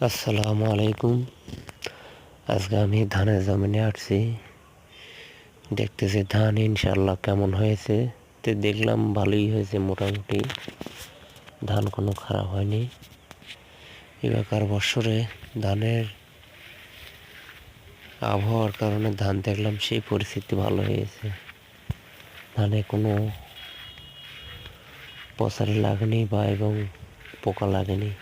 আসসালামু আলাইকুম। আজকে আমি ধানের জমিনে আসছি, দেখতেছি ধান ইনশাল্লাহ কেমন হয়েছে। তো দেখলাম ভালোই হয়েছে, মোটামুটি ধান কোনো খারাপ হয়নি। এবারকার বছরে ধানের আবহাওয়ার কারণে ধান দেখলাম সেই পরিস্থিতি ভালো হয়েছে। ধানে কোনো পচারি লাগেনি বা এবং পোকা লাগেনি।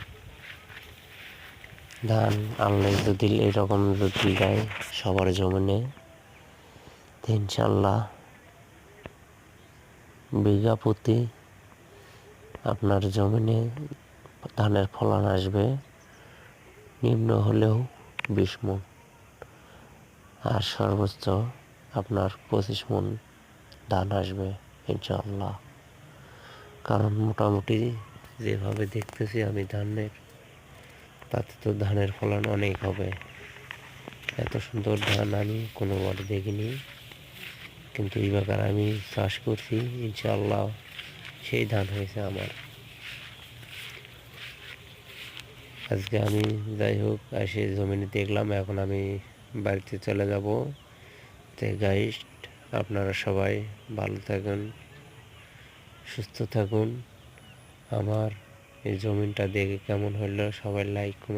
ধান আনলে যদি এরকম যদি যায় সবার জমিনে, ইনশাল্লাহ বিঘা প্রতি আপনার জমিনে ধানের ফলন আসবে নিম্ন হলেও 20 মণ, আর সর্বোচ্চ আপনার 25 মণ ধান আসবে ইনশাআল্লাহ। কারণ মোটামুটি যেভাবে দেখতেছি আমি ধানের, তাতে তো ধানের ফলন অনেক হবে। এত সুন্দর ধান আমি কোনোবার দেখিনি, কিন্তু এবার আমি চাষ করছি, ইনশাআল্লাহ সেই ধান হয়েছে আমার। আজকে আমি যাই হোক এসে জমিনে দেখলাম, এখন আমি বাড়িতে চলে যাব। তো গাইস, আপনারা সবাই ভালো থাকুন, সুস্থ থাকুন। আমার এই জমিনটা দেখে কেমন হলো সবাই লাইক